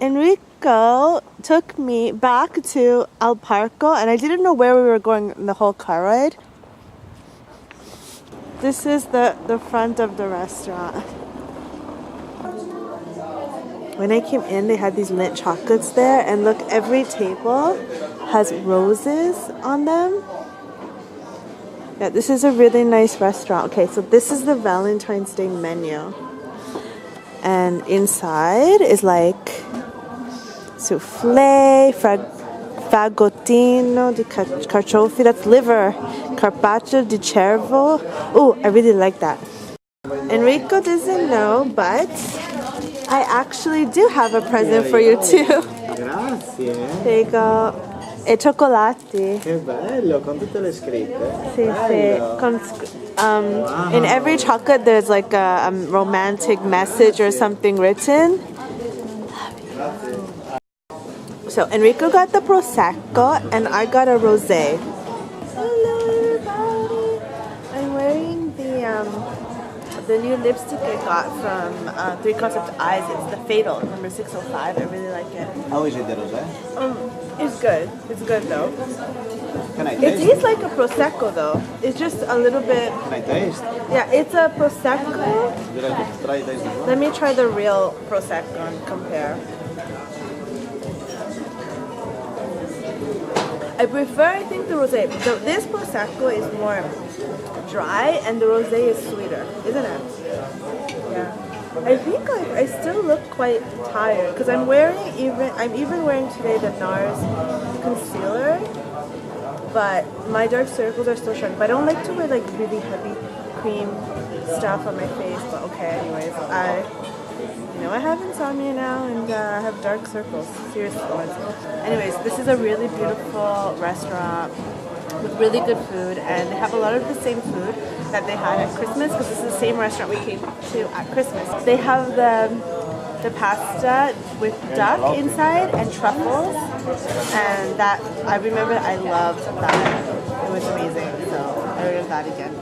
Enrico took me back to El Parco, and I didn't know where we were going in the whole car ride. This is the front of the restaurant. When I came in, they had these mint chocolates there, and look, every table has roses on them. Yeah, this is a really nice restaurant. Okay, so this is the Valentine's Day menu. And inside is like souffle, fagottino di carciofi, that's liver, carpaccio di cervo. Oh, I really like that. Enrico doesn't know, but I actually do have a present for you too. Grazie. There you go. E cioccolati. Che bello, con tutte le scritte. Sì, sì. Wow. In every chocolate there's like a romantic message or something written. So Enrico got the Prosecco and I got a rosé. Hello everybody. I'm wearing the new lipstick I got from 3 Concept Eyes. It's the Fatal, number 605. I really like it. How is it, the rosé? It's good. It's good though. Can I It taste? tastes like a Prosecco though. It's just a little bit... Can I taste? Yeah, it's a Prosecco. Would you like to try taste as well? Let me try the real Prosecco and compare. I prefer, I think, the rosé. This Prosecco is more dry and the rosé is sweeter, isn't it? Yeah. I think I still look quite tired because I'm even wearing today the NARS concealer, but my dark circles are still showing. But I don't like to wear like really heavy cream stuff on my face. But okay, anyways, I have insomnia now and I have dark circles, serious ones. Anyways, this is a really beautiful restaurant with really good food, and they have a lot of the same food that they had at Christmas because this is the same restaurant we came to at Christmas. They have the pasta with duck inside and truffles, and that I remember I loved that. It was amazing, so I ordered that again.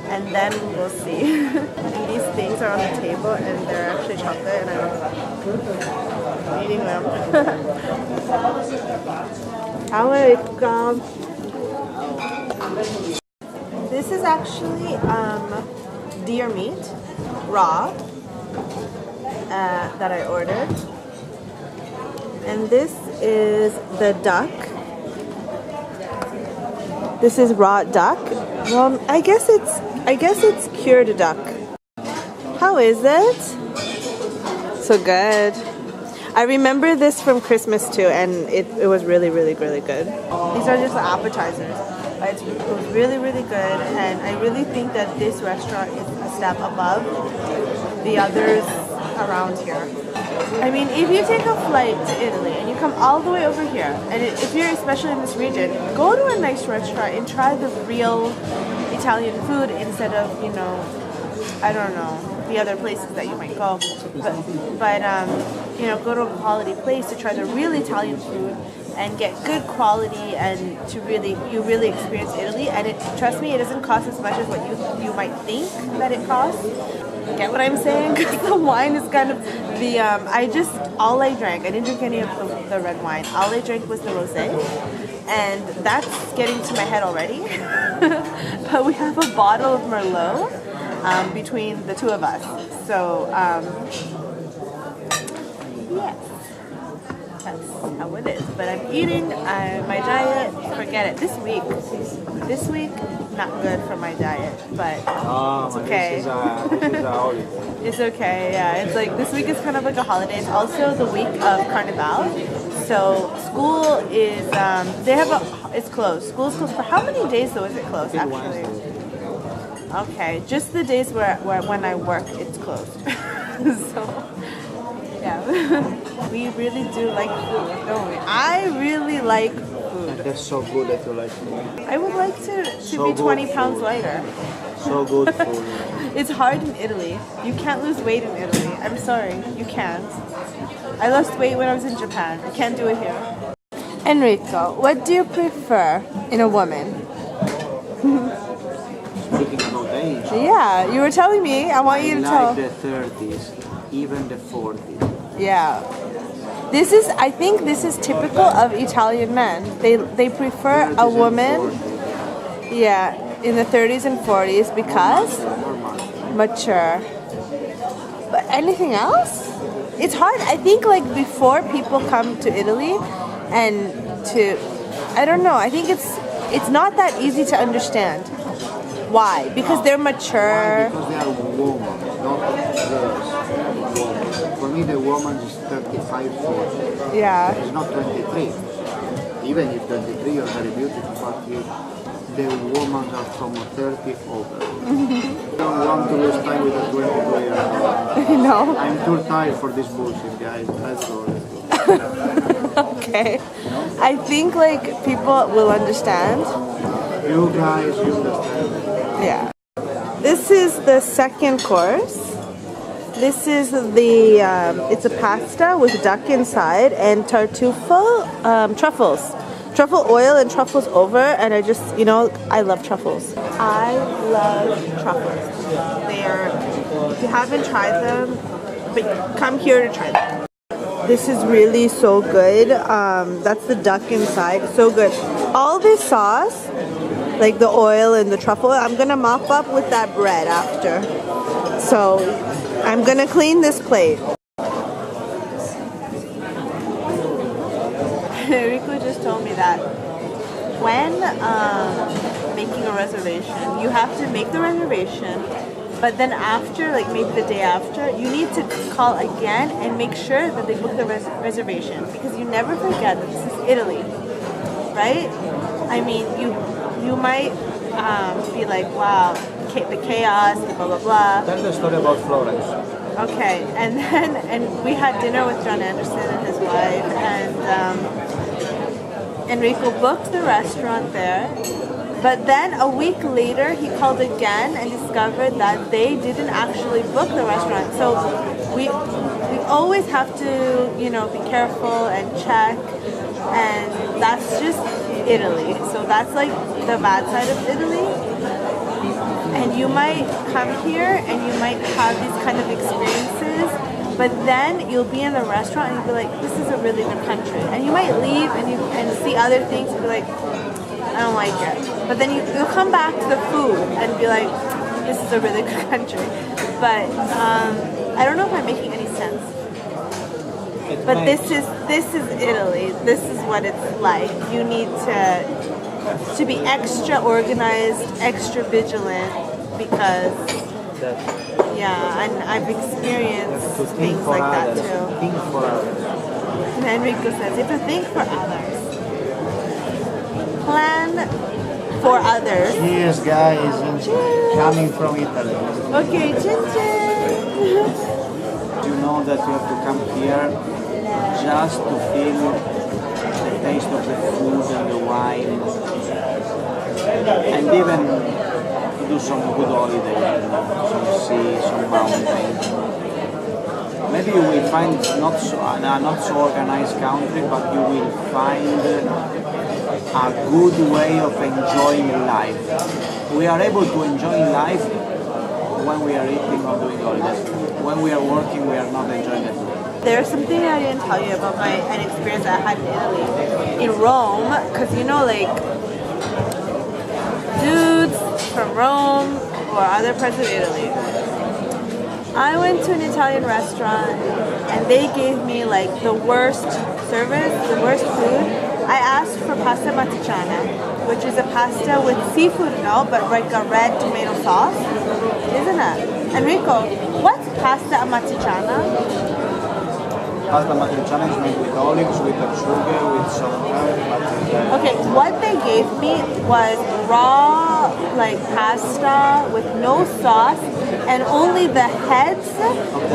And then we'll see. And these things are on the table and they're actually chocolate and I'm eating them. This is actually deer meat, raw, that I ordered. And this is the duck. This is raw duck. Well, I guess it's cured duck. How is it? So good. I remember this from Christmas too, and it was really, really, really good. These are just the appetizers. It was really, really good, and I really think that this restaurant is a step above the others around here. I mean, if you take a flight to Italy and you come all the way over here, and if you're especially in this region, go to a nice restaurant and try the real Italian food instead of, I don't know, the other places that you might go. But go to a quality place to try the real Italian food and get good quality and you really experience Italy. And trust me, it doesn't cost as much as what you might think that it costs. Get what I'm saying? Because the wine is kind of all I drank. I didn't drink any of the red wine. All I drank was the rosé, and that's getting to my head already. But we have a bottle of Merlot between the two of us. So yes, that's how it is. But I'm eating my diet. Forget it. This week. Not good for my diet, but it's okay. This is a holiday. It's okay, yeah. It's like this week is kind of like a holiday. It's also the week of Carnival, so school is it's closed. School's closed for how many days though? Is it closed actually? Okay, just the days where when I work, it's closed. So yeah, we really do like food, don't we? I really like food. That's so good that you like food. I would like to be 20 pounds lighter. So good food. It's hard in Italy. You can't lose weight in Italy. I'm sorry, you can't. I lost weight when I was in Japan. You can't do it here. Enrico, what do you prefer in a woman? Speaking about age. Yeah, you were telling me. I want you to tell. Like the 30s, even the 40s. Yeah. This is, I think this is typical of Italian men. They prefer a woman, yeah, in the 30s and 40s because mature. But anything else? It's hard. I think like before people come to Italy and to, I don't know, I think it's not that easy to understand. Why? Because they're mature. Because they are women, not girls. For me, the woman is 35, 40. Yeah. It's not 23. Even if 23, you're very beautiful, but the women are from 30 over. I don't want to lose time with a 22-year-old. No. I'm too tired for this bullshit, guys. Let's go. Okay. I think like people will understand. You guys, you understand. Yeah. This is the second course. This is the, it's a pasta with duck inside and tartufo, truffles. Truffle oil and truffles over, and I just, you know, I love truffles. I love truffles. They are, if you haven't tried them, but come here to try them. This is really so good. That's the duck inside, so good. All this sauce, like the oil and the truffle, I'm gonna mop up with that bread after. So I'm gonna clean this plate. Rico just told me that when making a reservation, you have to make the reservation, but then after, like maybe the day after, you need to call again and make sure that they book the reservation, because you never forget that this is Italy, right? I mean, you might be like, wow, the chaos, the blah blah blah. Tell the story about Florence. Okay, and we had dinner with John Anderson and his wife, and Enrico booked the restaurant there. But then a week later, he called again and discovered that they didn't actually book the restaurant. So we always have to, you know, be careful and check, and that's just Italy. So that's like the bad side of Italy. And you might come here and you might have these kind of experiences, but then you'll be in the restaurant and you'll be like, this is a really good country. And you might leave and see other things and be like, I don't like it. But then you'll come back to the food and be like, this is a really good country. But I don't know if I'm making any sense. But this is Italy. This is what it's like. You need to be extra organized, extra vigilant, because yeah, and I've experienced things like that too. Think for others. And Enrico says, if you think for others, plan for others. Cheers, guys. Cheers. Coming from Italy. Okay, chin chin. You know that you have to come here just to feel the taste of the food and the wine, and even to do some good holiday, some sea, some mountain. Maybe you will find not so organized country, but you will find a good way of enjoying life. We are able to enjoy life when we are eating or doing holidays. When we are working, we are not enjoying it. There's something I didn't tell you about an experience I had in Italy. In Rome, because you know, like, dudes from Rome or other parts of Italy. I went to an Italian restaurant and they gave me like the worst service, the worst food. I asked for pasta matriciana, which is a pasta with seafood, no, but like a red tomato sauce, isn't it? Enrico, what's pasta matriciana? Pasta matriciana is made with olives, with sugar, with some herb. Okay, what they gave me was raw, like pasta with no sauce and only the heads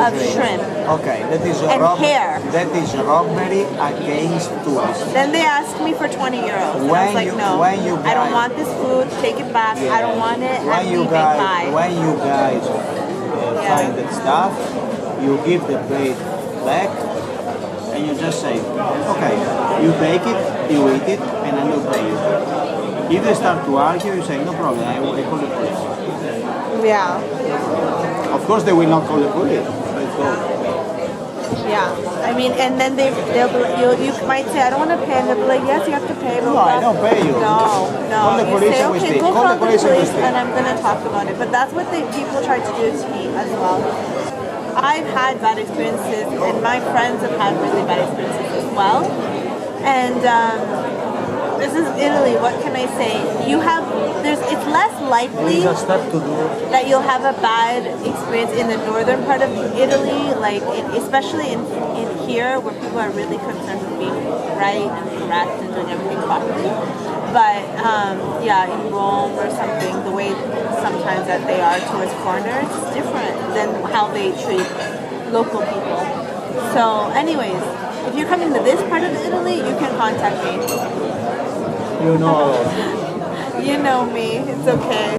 of shrimp. Okay, that is and hair. That is robbery against tourists. Then they asked me for 20 euros. And I was like, no, I don't want this food. Take it back. I don't want it. When you guys find that stuff, you give the plate back. And you just say, okay, you take it, you eat it, and I will pay you. If they start to argue, you say, no problem, I call the police. Yeah. Of course, they will not call the police. Let's go. Yeah, I mean, and then they'll be like, you might say, I don't want to pay, and they'll be like, yes, you have to pay. No, I don't pay you. No. Call the You police say, and we okay, speak. go Call call the police and we speak. and I'm gonna talk about it. But that's what people try to do to me as well. I've had bad experiences, and my friends have had really bad experiences as well. And this is Italy. What can I say? It's less likely that you'll have a bad experience in the northern part of Italy, like especially in here, where people are really concerned with being right and correct and doing everything properly. But yeah, in Rome or something, the way sometimes that they are towards foreigners is different than how they treat local people. So, anyways, if you're coming to this part of Italy, you can contact me. You know. You know me. It's okay.